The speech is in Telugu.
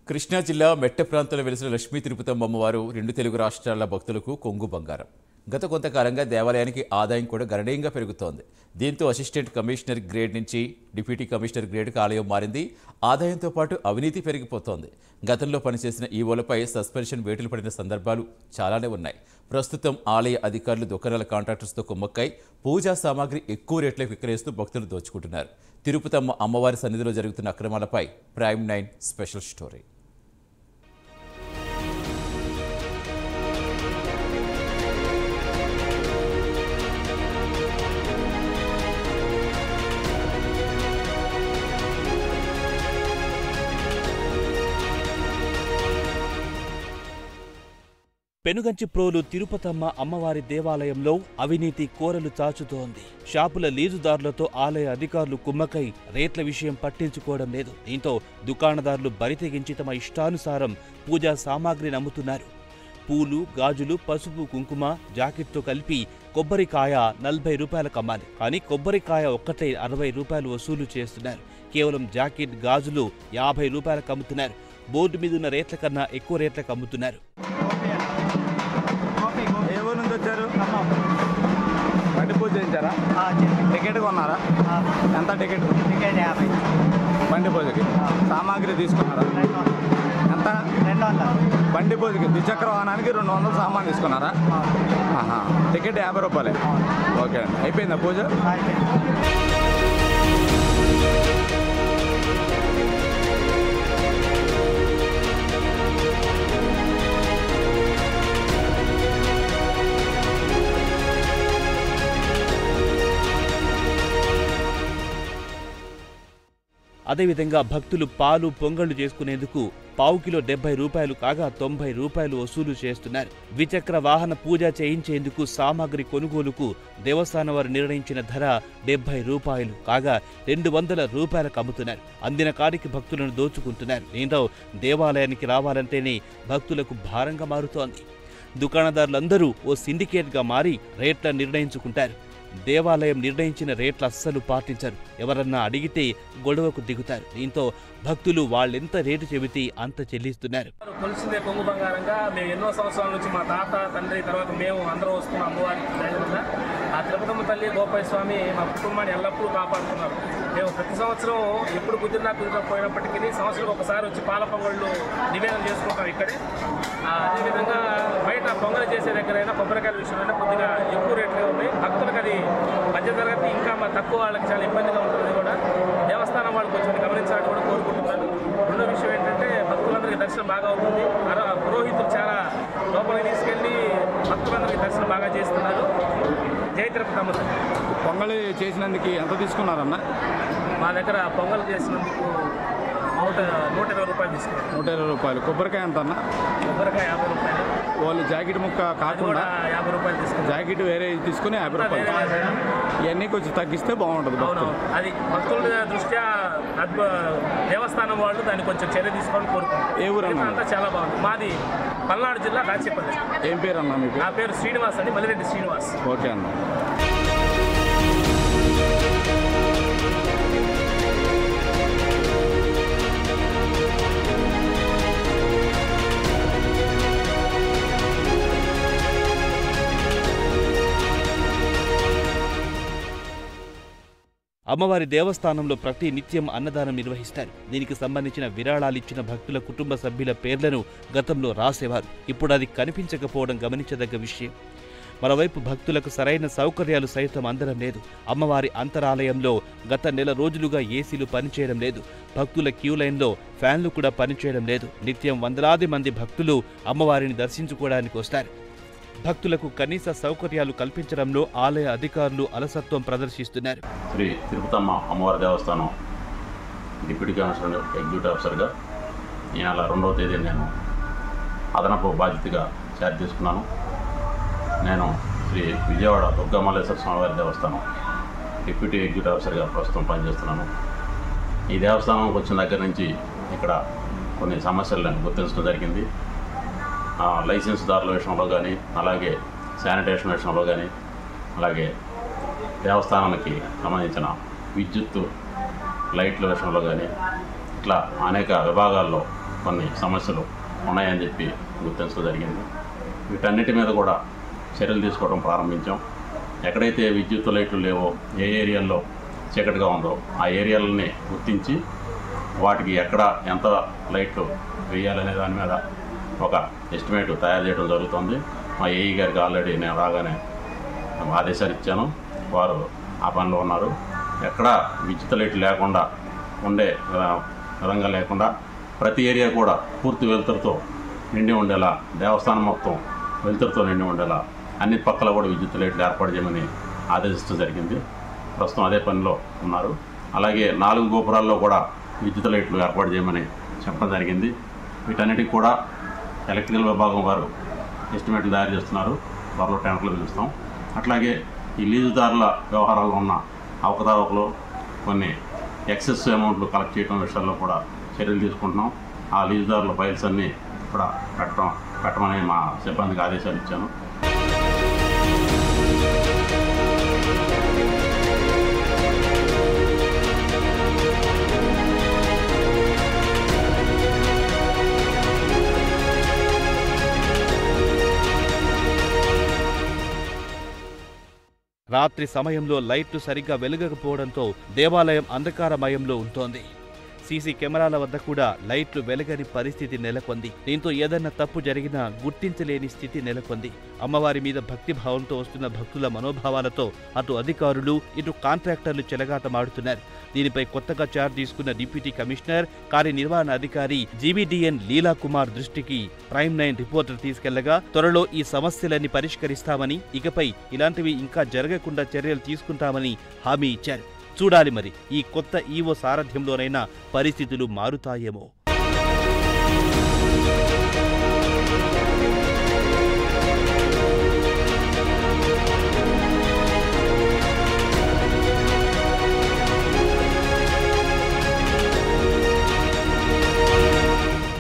కృష్ణా జిల్లా మెట్ట ప్రాంతంలో వెలిసిన లక్ష్మీ తిరుపతమ్మ అమ్మవారు రెండు తెలుగు రాష్ట్రాల భక్తులకు కొంగు బంగారం. గత కొంతకాలంగా దేవాలయానికి ఆదాయం కూడా గణనీయంగా పెరుగుతోంది. దీంతో అసిస్టెంట్ కమిషనర్ గ్రేడ్ నుంచి డిప్యూటీ కమిషనర్ గ్రేడ్కి ఆలయం మారింది. ఆదాయంతో పాటు అవినీతి పెరిగిపోతోంది. గతంలో పనిచేసిన ఈవోలపై సస్పెన్షన్ వేటులు పడిన సందర్భాలు చాలానే ఉన్నాయి. ప్రస్తుతం ఆలయ అధికారులు దుకాణాల కాంట్రాక్టర్స్తో కుమ్మక్కై పూజా సామాగ్రి ఎక్కువ రేట్లకు విక్రయిస్తూ భక్తులు దోచుకుంటున్నారు. తిరుపతమ్మ అమ్మవారి సన్నిధిలో జరుగుతున్న అక్రమాలపై prime 9 special story. Penuganchiprolu Tirupatamma అమ్మవారి దేవాలయంలో అవినీతి కోరలు చాచుతోంది. షాపుల లీజుదారులతో ఆలయ అధికారులు కుమ్మకై రేట్ల విషయం పట్టించుకోవడం లేదు. దీంతో దుకాణదారులు బరితెగించి తమ ఇష్టానుసారం పూజా సామాగ్రిని అమ్ముతున్నారు. పూలు, గాజులు, పసుపు, కుంకుమ, జాకెట్తో కలిపి కొబ్బరికాయ 40 రూపాయలకు అమ్మాలి. కానీ కొబ్బరికాయ ఒక్కటే 60 రూపాయలు వసూలు చేస్తున్నారు. కేవలం జాకెట్, గాజులు 50 రూపాయలకు అమ్ముతున్నారు. బోర్డు మీద ఉన్న రేట్ల కన్నా ఎక్కువ రేట్లకు అమ్ముతున్నారు. బండి పూజ చేయించారా? టికెట్ కొన్నారా? ఎంత టికెట్? 50. బండి పూజకి సామాగ్రి తీసుకున్నారా? ఎంత? 200. బండి పూజకి ద్విచక్ర వాహనానికి 200 సామాన్ తీసుకున్నారా? టికెట్ 50 రూపాయలే. ఓకే అండి, అయిపోయిందా పూజ? అదేవిధంగా భక్తులు పాలు, పొంగళ్లు చేసుకునేందుకు పావు కిలో 70 రూపాయలు కాగా 90 రూపాయలు వసూలు చేస్తున్నారు. ద్విచక్ర వాహన పూజ చేయించేందుకు సామాగ్రి కొనుగోలుకు దేవస్థానం వారు నిర్ణయించిన ధర 70 రూపాయలు కాగా 200 రూపాయలకు అమ్ముతున్నారు. అందిన కాడికి భక్తులను దోచుకుంటున్నారు. దీంతో దేవాలయానికి రావాలంటేనే భక్తులకు భారంగా మారుతోంది. దుకాణదారులందరూ ఓ సిండికేట్గా మారి రేట్ల నిర్ణయించుకుంటారు. దేవాలయం నిర్ణయించిన రేట్లు అస్సలు పాటించరు. ఎవరన్నా అడిగితే గొడవకు దిగుతారు. దీంతో భక్తులు వాళ్ళెంత రేటు చెబితే అంత చెల్లిస్తున్నారు. కొలిసిందే కొంగు బంగారంగా మేము ఎన్నో సంవత్సరాల నుంచి మా తాత, తండ్రి తర్వాత మేము అందరం వస్తున్నాం. అమ్మవారికి దైవంగా ఆ తిరుపతమ్మ తల్లి, గోపాల స్వామి మా కుటుంబాన్ని ఎల్లప్పుడూ కాపాడుతున్నారు. మేము ప్రతి సంవత్సరం ఎప్పుడు కుదిరిపోయినప్పటికీ సంవత్సరం ఒకసారి వచ్చి పాల పొంగళ్ళు నివేదన చేసుకుంటాం ఇక్కడే. అదేవిధంగా బయట పొంగలు చేసే దగ్గరైనా కొబ్బరికాయల విషయంలో కొద్దిగా ఎక్కువ రేట్లే ఉన్నాయి. భక్తులకు అది మధ్యతరగతి ఇంకా మా తక్కువ వాళ్ళకి చాలా ఇబ్బందిగా ఉంటుంది. కూడా దేవస్థానం వాళ్ళు కొంచెం గమనించాలని కూడా కోరుకుంటున్నాను. రెండో విషయం ఏంటంటే భక్తులందరికీ దర్శనం బాగా అవుతుంది. పురోహితులు చాలా లోపలికి తీసుకెళ్ళి భక్తులందరికీ దర్శనం బాగా చేస్తున్నారు. జై తిరుపతమ్మ. పొంగలి చేసినందుకు ఎంత తీసుకున్నారన్న? మా దగ్గర పొంగల్ చేసినందుకు 120 రూపాయలు తీసుకున్నారు. 120 రూపాయలు. కొబ్బరికాయ ఎంత అన్న? కొబ్బరికాయ 50 రూపాయలు. వాళ్ళు జాకెట్ ముక్క కాకుండా 50 రూపాయలు తీసుకున్నారు. జాకెట్ వేరే తీసుకుని 50 రూపాయలు. ఇవన్నీ కొంచెం తగ్గిస్తే బాగుంటుంది. అది భక్తుల దృష్ట్యా దేవస్థానం వాళ్ళు దాన్ని కొంచెం చర్య తీసుకోవాలని కోరుకుంటున్నారు. ఏ ఊరు అన్న? అంతా చాలా బాగుంది. మాది పల్నాడు జిల్లా కాచేపల్లి. ఏం పేరు అన్న మీకు? నా పేరు శ్రీనివాస్ అండి, మల్లిరెడ్డి శ్రీనివాస్. ఓకే అన్న. అమ్మవారి దేవస్థానంలో ప్రతి నిత్యం అన్నదానం నిర్వహిస్తారు. దీనికి సంబంధించిన విరాళాలిచ్చిన భక్తుల కుటుంబ సభ్యుల పేర్లను గతంలో రాసేవారు. ఇప్పుడు అది కనిపించకపోవడం గమనించదగ్గ విషయం. మరోవైపు భక్తులకు సరైన సౌకర్యాలు సైతం అందడం లేదు. అమ్మవారి అంతరాలయంలో గత నెల రోజులుగా ఏసీలు పనిచేయడం లేదు. భక్తుల క్యూ లైన్లో ఫ్యాన్లు కూడా పనిచేయడం లేదు. నిత్యం వందలాది మంది భక్తులు అమ్మవారిని దర్శించుకోవడానికి వస్తారు. భక్తులకు కనీస సౌకర్యాలు కల్పించడంలో ఆలయ అధికారులు అలసత్వం ప్రదర్శిస్తున్నారు. శ్రీ తిరుపతమ్మ అమ్మవారి దేవస్థానం డిప్యూటీ కమిషనర్ ఎగ్జిక్యూటివ్ ఆఫీసర్గా ఈ నెల 2వ తేదీ నేను అదనపు బాధ్యతగా ఛార్జ్ తీసుకున్నాను. నేను శ్రీ విజయవాడ దుర్గామల్లేశ్వర స్వామివారి దేవస్థానం డిప్యూటీ ఎగ్జిక్యూటివ్ ఆఫీసర్గా ప్రస్తుతం పనిచేస్తున్నాను. ఈ దేవస్థానంకి వచ్చిన దగ్గర నుంచి ఇక్కడ కొన్ని సమస్యలను గుర్తించడం జరిగింది. లైసెన్స్దారుల విషయంలో కానీ, అలాగే శానిటేషన్ విషయంలో కానీ, అలాగే దేవస్థానానికి సంబంధించిన విద్యుత్తు, లైట్ల విషయంలో కానీ ఇట్లా అనేక విభాగాల్లో కొన్ని సమస్యలు ఉన్నాయని చెప్పి గుర్తించడం జరిగింది. వీటన్నిటి మీద కూడా చర్యలు తీసుకోవడం ప్రారంభించాం. ఎక్కడైతే విద్యుత్ లైట్లు లేవో, ఏ ఏరియాల్లో చీకటిగా ఉందో ఆ ఏరియాలని గుర్తించి వాటికి ఎక్కడ ఎంత లైట్లు వేయాలనే దాని మీద ఒక ఎస్టిమేట్ తయారు చేయడం జరుగుతుంది. మా ఏఈ గారికి ఆల్రెడీ నేను రాగానే ఆదేశాలు ఇచ్చాను. వారు ఆ పనిలో ఉన్నారు. ఎక్కడ విద్యుత్ లైట్లు లేకుండా ఉండే విధంగా లేకుండా ప్రతి ఏరియా కూడా పూర్తి వెలుతురుతో నిండి ఉండేలా, దేవస్థానం మొత్తం వెలుతురుతో నిండి ఉండేలా అన్ని పక్కల కూడా విద్యుత్ లైట్లు ఏర్పాటు చేయమని ఆదేశించడం జరిగింది. ప్రస్తుతం అదే పనిలో ఉన్నారు. అలాగే 4 గోపురాల్లో కూడా విద్యుత్ లైట్లు ఏర్పాటు చేయమని చెప్పడం జరిగింది. వీటన్నిటికి కూడా ఎలక్ట్రికల్ విభాగం వారు ఎస్టిమేట్లు తయారు చేస్తున్నారు. త్వరలో టెండర్లు పిలుస్తాం. అట్లాగే ఈ లీజుదారుల వ్యవహారాల్లో ఉన్న అవకతవకలు, కొన్ని ఎక్సెస్ అమౌంట్లు కలెక్ట్ చేయడం విషయాల్లో కూడా చర్యలు తీసుకుంటున్నాం. ఆ లీజుదారుల ఫైల్స్ అన్నీ కూడా పెట్టమని మా సిబ్బందికి ఆదేశాలు ఇచ్చాను. రాత్రి సమయంలో లైట్లు సరిగ్గా వెలగకపోవడంతో దేవాలయం అంధకారమయంలో ఉంటోంది. సీసీ కెమెరాల వద్ద కూడా లైట్లు వెలగని పరిస్థితి నెలకొంది. దీంతో ఏదన్నా తప్పు జరిగినా గుర్తించలేని స్థితి నెలకొంది. అమ్మవారి మీద భక్తిభావంతో వస్తున్న భక్తుల మనోభావాలతో అటు అధికారులు, ఇటు కాంట్రాక్టర్లు చెలగాటమాడుతున్నారు. దీనిపై కొత్తగా చార్జ్ తీసుకున్న డిప్యూటీ కమిషనర్, కార్యనిర్వహణ అధికారి జీబీడీఎన్ లీలా కుమార్ దృష్టికి ప్రైమ్ 9 రిపోర్టర్ తీసుకెళ్లగా త్వరలో ఈ సమస్యలన్నీ పరిష్కరిస్తామని, ఇకపై ఇలాంటివి ఇంకా జరగకుండా చర్యలు తీసుకుంటామని హామీ ఇచ్చారు. చూడాలి మరి ఈ కొత్త ఈవో సారథ్యంలోనైనా పరిస్థితులు మారుతాయేమో.